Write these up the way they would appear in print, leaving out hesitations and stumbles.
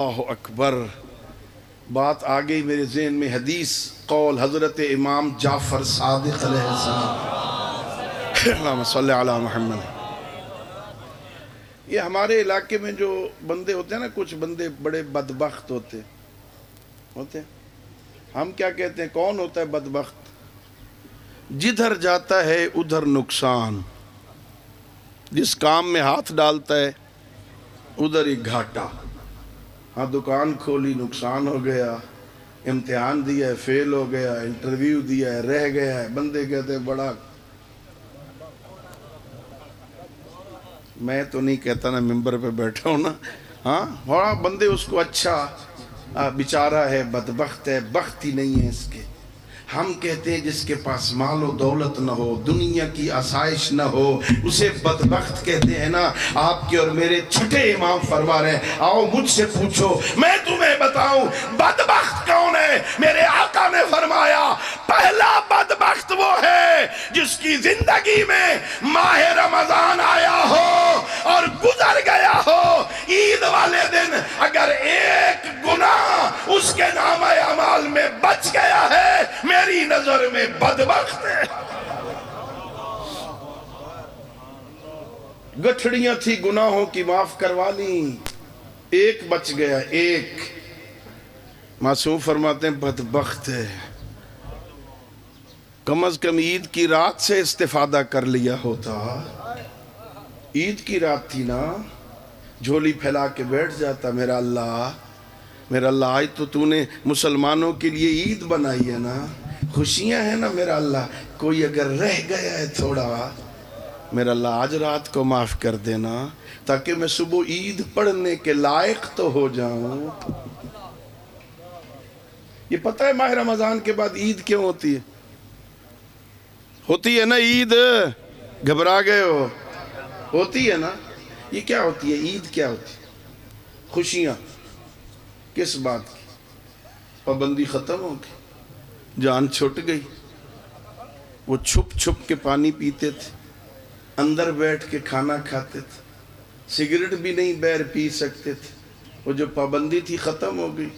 اللہ اکبر. بات آ گئی میرے ذہن میں حدیث قول حضرت امام جعفر صادق علیہ السلام. اللہم صلی علی محمد. یہ ہمارے علاقے میں جو بندے ہوتے ہیں نا، کچھ بندے بڑے بدبخت ہوتے ہیں. ہم کیا کہتے ہیں، کون ہوتا ہے بدبخت؟ جدھر جاتا ہے ادھر نقصان، جس کام میں ہاتھ ڈالتا ہے ادھر ہی گھاٹا. ہاں دکان کھولی نقصان ہو گیا، امتحان دیا ہے فیل ہو گیا، انٹرویو دیا ہے رہ گیا ہے. بندے کہتے ہیں بڑا، میں تو نہیں کہتا نا، ممبر پہ بیٹھا ہوں نا. ہاں بڑا بندے اس کو اچھا بیچارہ ہے، بدبخت ہے، بخت ہی نہیں ہے اس کے. ہم کہتے ہیں جس کے پاس مال و دولت نہ ہو، دنیا کی آسائش نہ ہو، اسے بدبخت کہتے ہیں نا. آپ کے اور میرے چھٹے امام فرما رہے ہیں، آؤ مجھ سے پوچھو میں تمہیں بتاؤں بدبخت کون ہے. میرے آقا نے فرمایا پہلا بدبخت وہ ہے جس کی زندگی میں ماہ رمضان آیا ہو اور گزر گیا ہو. عید والے دن اگر ایک گناہ اس کے نامہ اعمال میں بچ گیا ہے، میری نظر میں بدبخت ہے. گٹھڑیاں تھی گناہوں کی معاف کروا لیں، ایک بچ گیا، ایک. معصوم فرماتے ہیں بدبخت ہے. کم از کم عید کی رات سے استفادہ کر لیا ہوتا. عید کی رات تھی نا، جھولی پھیلا کے بیٹھ جاتا. میرا اللہ آج تو نے مسلمانوں کے لیے عید بنائی ہے نا، خوشیاں ہیں نا. میرا اللہ کوئی اگر رہ گیا ہے تھوڑا، میرا اللہ آج رات کو معاف کر دینا، تاکہ میں صبح عید پڑھنے کے لائق تو ہو جاؤں. یہ پتہ ہے ماہ رمضان کے بعد عید کیوں ہوتی ہے؟ ہوتی ہے نا عید، گھبرا گئے ہو؟ ہوتی ہے نا. یہ کیا ہوتی ہے عید؟ کیا ہوتی ہے؟ خوشیاں. کس بات کی؟ پابندی ختم ہو گئی، جان چھٹ گئی. وہ چھپ چھپ کے پانی پیتے تھے، اندر بیٹھ کے کھانا کھاتے تھے، سگریٹ بھی نہیں بیر پی سکتے تھے. وہ جو پابندی تھی ختم ہو گئی.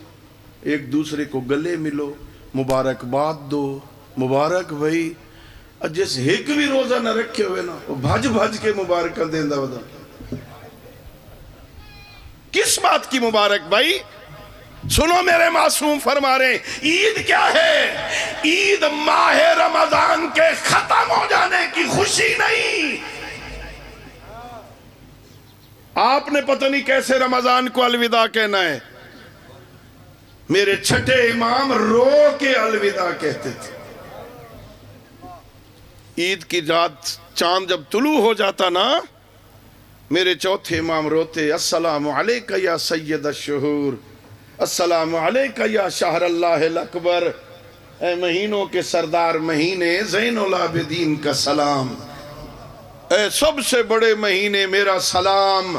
ایک دوسرے کو گلے ملو، مبارکباد دو، مبارک بھائی. جس ایک بھی روزہ نہ رکھے ہوئے نا، وہ بھاج کے مبارکہ دیندہ بدا. کس بات کی مبارک بھائی؟ سنو میرے معصوم فرما رہے ہیں عید کیا ہے؟ عید ماہ رمضان کے ختم ہو جانے کی خوشی نہیں. آپ نے پتہ نہیں کیسے رمضان کو الوداع کہنا ہے. میرے چھٹے امام رو کے الوداع کہتے تھے. عید کی رات چاند جب طلوع ہو جاتا نا، میرے چوتھے امام روتے، السلام علیکہ یا سید الشہور، السلام علیکہ یا شہر اللہ الاکبر. اے مہینوں کے سردار مہینے زین العابدین کا سلام، اے سب سے بڑے مہینے میرا سلام.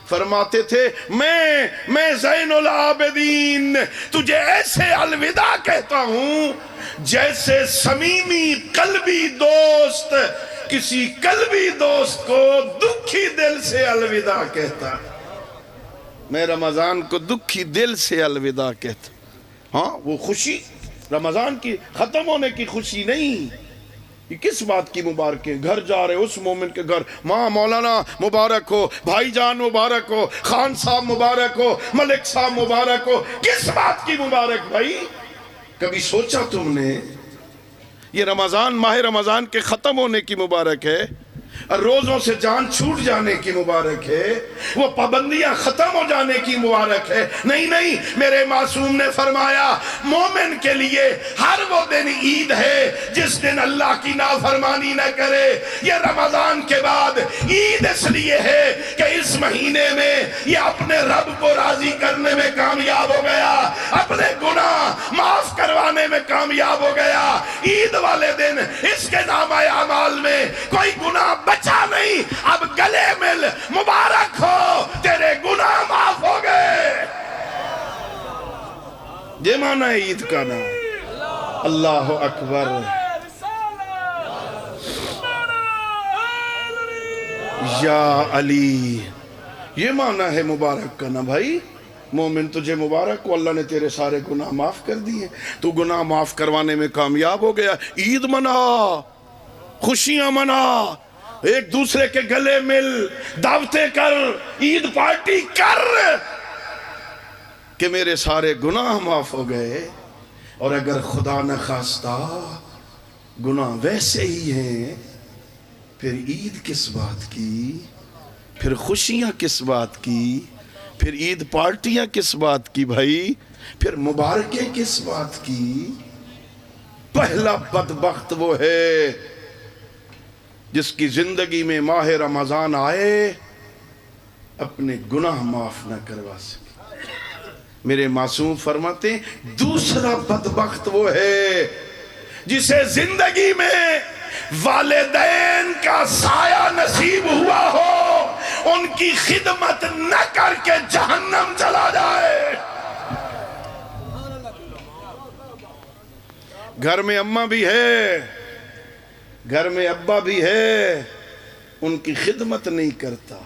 فرماتے تھے میں زین العابدین تجھے ایسے الوداع کہتا ہوں جیسے سمیمی قلبی دوست کسی قلبی دوست کو دکھی دل سے الوداع کہتا. میں رمضان کو دکھی دل سے الوداع کہتا. ہاں وہ خوشی رمضان کی ختم ہونے کی خوشی نہیں. یہ کس بات کی مبارک ہے؟ گھر جا رہے اس مومن کے گھر، ماں مولانا مبارک ہو، بھائی جان مبارک ہو، خان صاحب مبارک ہو، ملک صاحب مبارک ہو. کس بات کی مبارک بھائی؟ کبھی سوچا تم نے یہ رمضان ماہ رمضان کے ختم ہونے کی مبارک ہے، روزوں سے جان چھوٹ جانے کی مبارک ہے، وہ پابندیاں ختم ہو جانے کی مبارک ہے؟ نہیں، میرے معصوم نے فرمایا مومن کے لیے ہر وہ دن عید ہے جس دن اللہ کی نافرمانی نہ کرے. یہ رمضان کے بعد عید اس لیے ہے کہ اس مہینے میں یہ اپنے رب کو راضی کرنے میں کامیاب ہو گیا، اپنے گناہ معاف کروانے میں کامیاب ہو گیا. عید والے دن اس کے نامہ اعمال میں کوئی گناہ بچا نہیں. اب گلے مل، مبارک ہو تیرے گناہ معاف ہو گئے. یہ معنی ہے عید کا نام. اللہ اکبر. یا علی، یہ معنی ہے مبارک کا نا بھائی. مومن تجھے مبارک ہو، اللہ نے تیرے سارے گناہ معاف کر دیے، تو گناہ معاف کروانے میں کامیاب ہو گیا، عید منا، خوشیاں منا، ایک دوسرے کے گلے مل، دعوتیں کر، عید پارٹی کر کہ میرے سارے گناہ معاف ہو گئے۔ اور اگر خدا نہ خواستہ گناہ ویسے ہی ہیں، پھر عید کس بات کی، پھر خوشیاں کس بات کی، پھر عید پارٹیاں کس بات کی بھائی، پھر مبارکیں کس بات کی؟ پہلا بدبخت وہ ہے جس کی زندگی میں ماہ رمضان آئے اپنے گناہ معاف نہ کروا سکے۔ میرے معصوم فرماتے ہیں دوسرا بدبخت وہ ہے جسے زندگی میں والدین کا سایہ نصیب ہوا ہو، ان کی خدمت نہ کر کے جہنم چلا جائے۔ گھر میں اماں بھی ہے، گھر میں ابا بھی ہے، ان کی خدمت نہیں کرتا،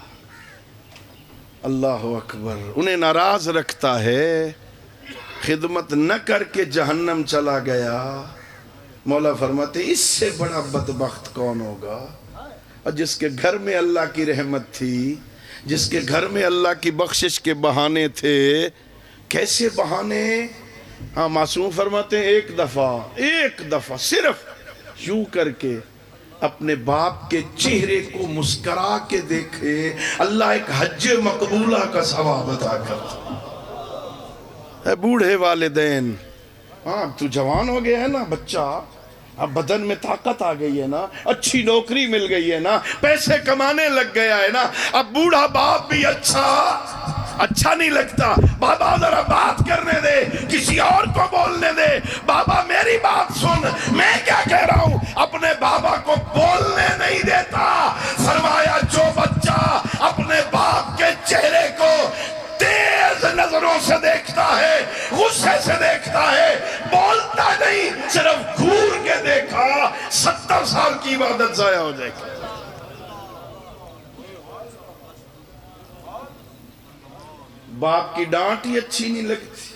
اللہ اکبر، انہیں ناراض رکھتا ہے، خدمت نہ کر کے جہنم چلا گیا۔ مولا فرماتے اس سے بڑا بدبخت کون ہوگا؟ اور جس کے گھر میں اللہ کی رحمت تھی، جس کے گھر میں اللہ کی بخشش کے بہانے تھے۔ کیسے بہانے؟ ہاں معصوم فرماتے ہیں ایک دفعہ صرف یوں کر کے اپنے باپ کے چہرے کو مسکرا کے دیکھے، اللہ ایک حج مقبولہ کا ثواب عطا کرتا۔ اے بوڑھے والدین، ہاں تو جوان ہو گیا ہے نا بچہ، اب بدن میں طاقت آ گئی ہے نا، اچھی نوکری مل گئی ہے نا، پیسے کمانے لگ گیا ہے نا، اب بوڑھا باپ بھی اچھا نہیں لگتا۔ بابا ذرا بات کرنے دے، کسی اور کو بولنے دے، بابا میری بات سن، میں کیا کہہ رہا ہوں، اپنے بابا کو بولنے نہیں دیتا۔ فرمایا جو بچہ اپنے باپ کے چہرے کو تیز نظروں سے دیکھتا ہے، غصے سے دیکھتا ہے، بولتا نہیں، صرف گھور کے دیکھا، 70 سال کی عبادت ضائع ہو جائے گی۔ باپ کی ڈانٹ ہی اچھی نہیں لگتی،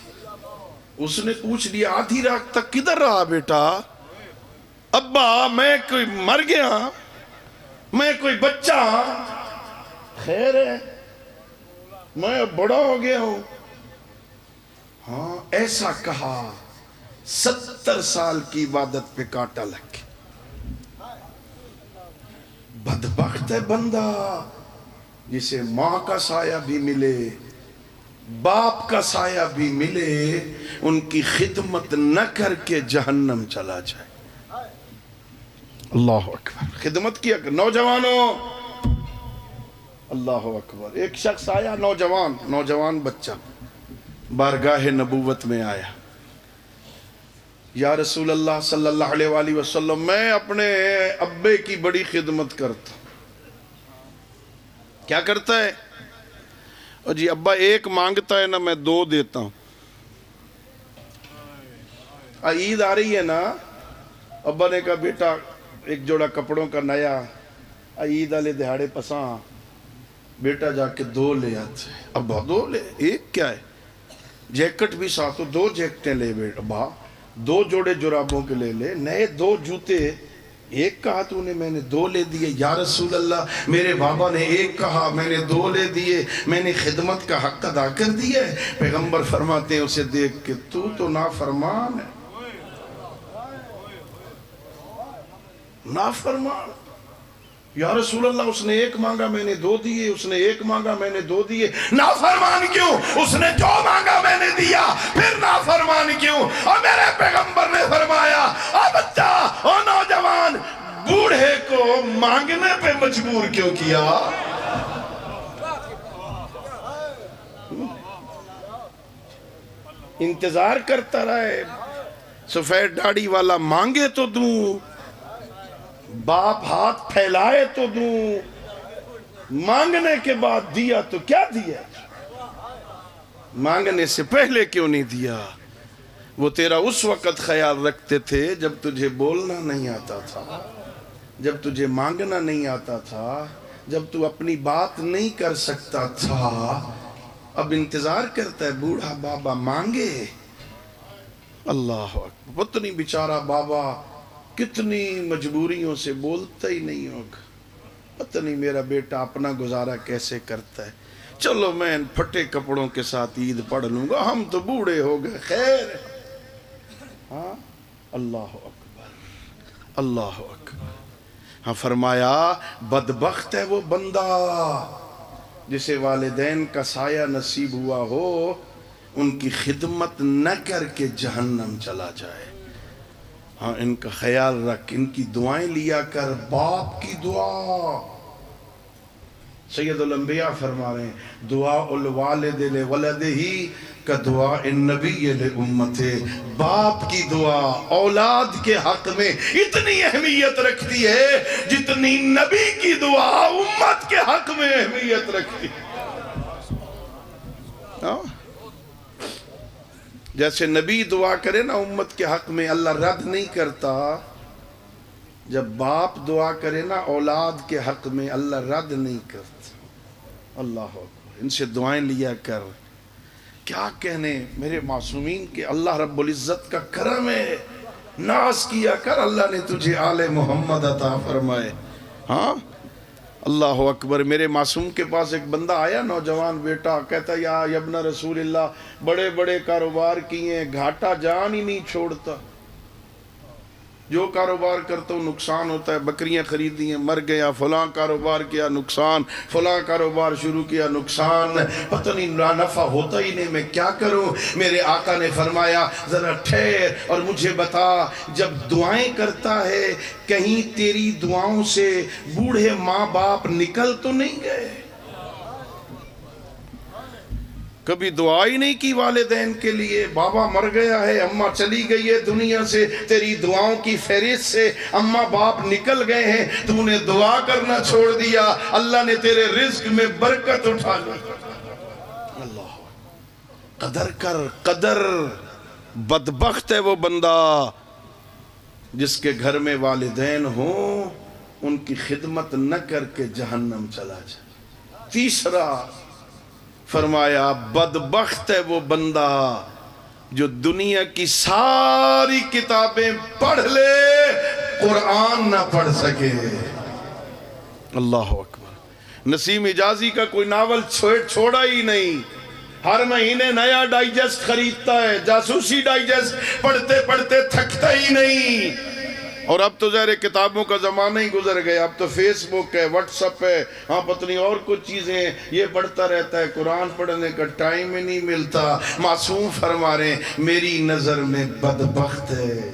اس نے پوچھ لیا آدھی رات تک کدھر رہا بیٹا؟ ابا میں کوئی مر گیا، میں کوئی بچہ؟ خیر ہے، میں بڑا ہو گیا ہوں۔ ہاں ایسا کہا، 70 سال کی عبادت پہ کانٹا لگ گیا۔ بدبخت ہے بندہ جسے ماں کا سایہ بھی ملے، باپ کا سایہ بھی ملے، ان کی خدمت نہ کر کے جہنم چلا جائے۔ اللہ اکبر، خدمت کیا کر نوجوانوں، اللہ اکبر۔ ایک شخص آیا، نوجوان بچہ بارگاہ نبوت میں آیا، یا رسول اللہ صلی اللہ علیہ وآلہ وسلم، میں اپنے ابے کی بڑی خدمت کرتا۔ کیا کرتا ہے؟ اور جی ابا ایک مانگتا ہے نا میں 2 دیتا ہوں۔ عید آ رہی ہے نا، ابا نے کہا بیٹا ایک جوڑا کپڑوں کا نیا، عید والے دہاڑے پساں، بیٹا جا کے 2 لے آتے۔ ابا 2 لے، ایک کیا ہے؟ جیکٹ بھی ساتھ، 2 جیکٹیں لے بیٹا۔ ابا 2 جوڑے جرابوں کے لے لے، نئے 2 جوتے، ایک کہا تو نے، میں نے 2 لے دیے۔ یا رسول اللہ میرے بابا نے ایک کہا، میں نے 2 لے دیے، میں نے خدمت کا حق ادا کر دیا ہے۔ پیغمبر فرماتے ہیں اسے دیکھ کے تو نافرمان ہے، نافرمان۔ یا رسول اللہ اس نے 1 مانگا میں نے 2 دیے، اس نے 1 مانگا میں نے 2 دیے، نافرمان کیوں؟ اس نے جو مانگا میں نے دیا، پھر نافرمان کیوں؟ اور میرے پیغمبر نے فرمایا او بچہ، او نوجوان، بوڑھے کو مانگنے پہ مجبور کیوں کیا؟ انتظار کرتا رہے، سفید داڑھی والا مانگے تو دوں، باپ ہاتھ پھیلائے تو دوں، مانگنے کے بعد دیا تو کیا دیا؟ مانگنے سے پہلے کیوں نہیں دیا؟ وہ تیرا اس وقت خیال رکھتے تھے جب تجھے بولنا نہیں آتا تھا، جب تجھے مانگنا نہیں آتا تھا، جب تو اپنی بات نہیں کر سکتا تھا، اب انتظار کرتا ہے بوڑھا بابا مانگے. اللہ اکبر. پتنی بیچارہ بابا کتنی مجبوریوں سے بولتا ہی نہیں ہوگا. پتہ نہیں میرا بیٹا اپنا گزارا کیسے کرتا ہے. چلو میں ان پھٹے کپڑوں کے ساتھ عید پڑھ لوں گا, ہم تو بوڑھے ہو گئے, خیر. ہاں اللہ اکبر, اللہ اکبر. ہاں فرمایا بدبخت ہے وہ بندہ جسے والدین کا سایہ نصیب ہوا ہو, ان کی خدمت نہ کر کے جہنم چلا جائے. ہاں ان کا خیال رکھ, ان کی دعائیں لیا کر, باپ کی دعا. سید الانبیاء فرما رہے ہیں دعا الوالد لولدہ کا دعا النبی لامتہ. باپ کی دعا اولاد کے حق میں اتنی اہمیت رکھتی ہے جتنی نبی کی دعا امت کے حق میں اہمیت رکھتی ہے. جیسے نبی دعا کرے نا امت کے حق میں, اللہ رد نہیں کرتا. جب باپ دعا کرے نا اولاد کے حق میں, اللہ رد نہیں کرتا. اللہ اکبر. ان سے دعائیں لیا کر. کیا کہنے میرے معصومین کے اللہ رب العزت کا کرم ہے. ناز کیا کر, اللہ نے تجھے آل محمد عطا فرمائے. ہاں اللہ اکبر. میرے معصوم کے پاس ایک بندہ آیا, نوجوان بیٹا, کہتا یا ابن رسول اللہ بڑے بڑے کاروبار کیے ہیں, گھاٹا جان ہی نہیں چھوڑتا. جو کاروبار کرتا ہوں نقصان ہوتا ہے. بکریاں خریدی ہیں مر گیا, فلاں کاروبار کیا نقصان, فلاں کاروبار شروع کیا نقصان, پتہ نہیں نفع ہوتا ہی نہیں, میں کیا کروں. میرے آقا نے فرمایا ذرا ٹھہر اور مجھے بتا, جب دعائیں کرتا ہے کہیں تیری دعاؤں سے بوڑھے ماں باپ نکل تو نہیں گئے؟ کبھی دعا ہی نہیں کی والدین کے لیے. بابا مر گیا ہے, اماں چلی گئی ہے دنیا سے, تیری دعاؤں کی فہرست سے اماں باپ نکل گئے ہیں, تو نے دعا کرنا چھوڑ دیا, اللہ نے تیرے رزق میں برکت اٹھا لی. اللہ قدر کر, قدر. بدبخت ہے وہ بندہ جس کے گھر میں والدین ہوں, ان کی خدمت نہ کر کے جہنم چلا جائے. تیسرا فرمایا بدبخت ہے وہ بندہ جو دنیا کی ساری کتابیں پڑھ لے, قرآن نہ پڑھ سکے. اللہ اکبر. نسیم حجازی کا کوئی ناول چھوڑا ہی نہیں, ہر مہینے نیا ڈائجسٹ خریدتا ہے, جاسوسی ڈائجسٹ پڑھتے پڑھتے تھکتا ہی نہیں. اور اب تو ظاہر کتابوں کا زمانہ ہی گزر گیا, اب تو فیس بک ہے, واٹس اپ ہے, ہاں پتنی اور کچھ چیزیں ہیں, یہ پڑھتا رہتا ہے. قرآن پڑھنے کا ٹائم ہی نہیں ملتا. معصوم فرما رہے ہیں میری نظر میں بدبخت ہے